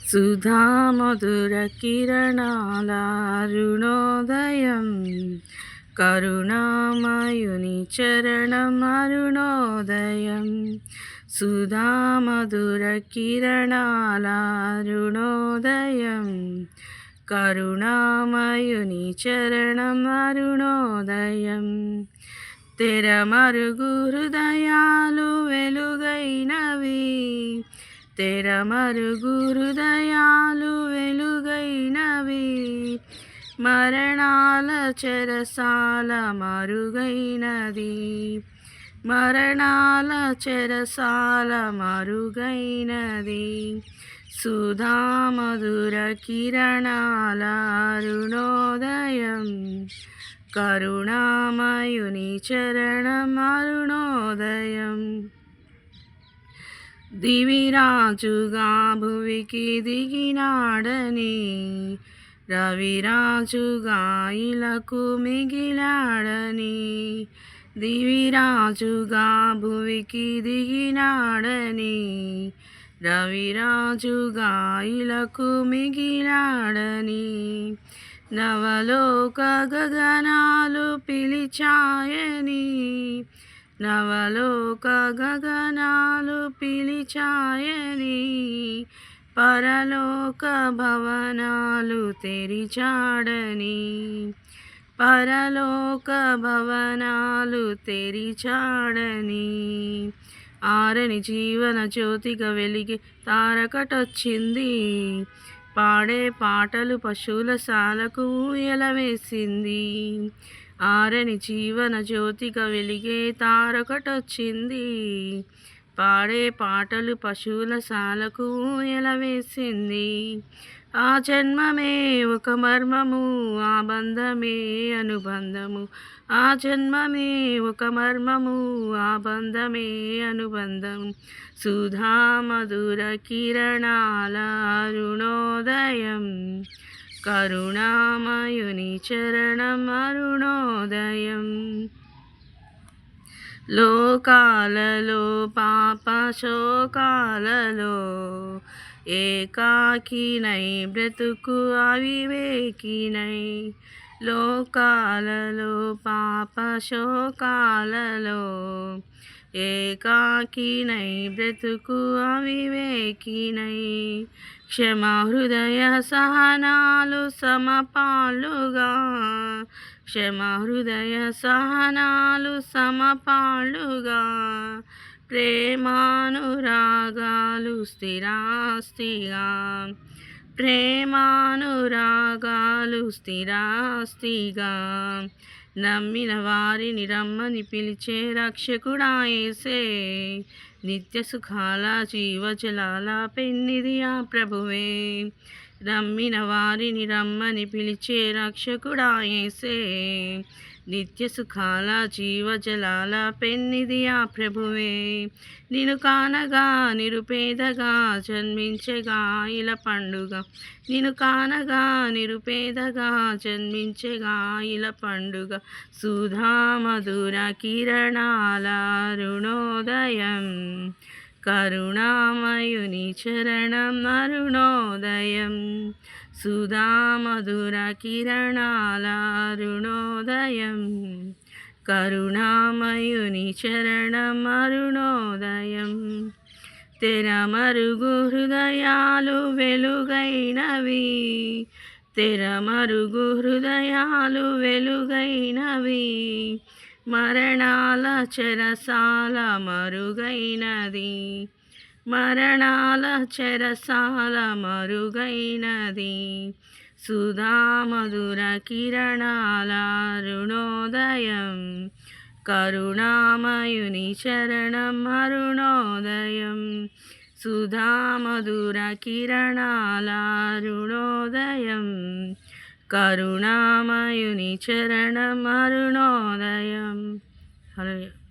సుధామధుర కిరణాల అరుణోదయం కరుణామయుని చరణం అరుణోదయం సుధామధుర కిరణాల అరుణోదయం కరుణామయుని చరణం అరుణోదయం తెరమరుగు హృదయాలు వెలుగైనవి తెరమరుగు హృదయాలు వెలుగైనవి మరణాల చెరసాల మరుగైనది మరణాల చెరసాల మరుగైనది సుధామధుర కిరణాల అరుణోదయం కరుణామయుని చరణం అరుణోదయం దివిరాజుగా భువికి దిగినాడని రవిరాజుగా ఇలకు మిగిలాడని దివిరాజుగా భువికి దిగినాడని రవిరాజుగా ఇలకు మిగిలాడని నవలోక గగనాలు పిలిచాయని నవలోక గగనాలు పిలిచాయని పరలోక భవనాలు తెరిచాడని పరలోక భవనాలు తెరిచాడని ఆరని జీవన జ్యోతిగా వెలిగి తారకటొచ్చింది పాడే పాటలు పశువుల సాలకు ఊయలవేసింది ఆరని జీవన జ్యోతిగా వెలిగే తారకటొచ్చింది పాడే పాటలు పశువుల సాలకు ఊయలవేసింది ఆ జన్మమే ఒక మర్మము ఆ బంధమే అనుబంధము ఆ జన్మమే ఒక మర్మము ఆ బంధమే అనుబంధం సుధామధుర కిరణాల అరుణోదయం కరుణామయుని చరణం అరుణోదయం లోకాలలో పాప శోకాలలో ఏకాకినై బ్రతుకు అవివేకినై లోకాలలో పాప శోకాలలో ఏకాకినై బ్రతుకు అవివేకినై క్షమా హృదయ సహనాలు సమపాలుగా క్షమా హృదయ సహనాలు సమపాలుగా ప్రేమానురాగాలు స్థిరాస్తిగా ప్రేమానురాగాలు స్థిరాస్తిగా నమ్మిన వారిని రమ్మని పిలిచే రక్షకుడా యేసే నిత్య సుఖాల జీవజలాల పెన్నిది ఆ ప్రభువే నమ్మిన వారిని రమ్మని పిలిచే రక్షకుడా యేసే నిత్య సుఖాల జీవజలాల పెన్నిది ఆ ప్రభువే నిన్ను కానగా నిరుపేదగా జన్మించెగా ఇల పండుగ నిన్ను కానగా నిరుపేదగా జన్మించెగా ఇల పండుగ సుధామధుర కిరణాల అరుణోదయం కరుణామయుని చరణం అరుణోదయం సుధామధుర కిరణాల అరుణోదయం కరుణామయుని చరణం అరుణోదయం తెరమరుగు హృదయాలు వెలుగైనవి తెరమరుగు హృదయాలు వెలుగైనవి మరణాల చెరసాల మరుగైనది మరణాల చెరసాల మరుగైనది సుధామధుర కిరణాల అరుణోదయం కరుణామయుని చరణం అరుణోదయం సుధామధుర కిరణాల అరుణోదయం కరుణామయుని చరణం అరుణోదయం హల్లెలూయా.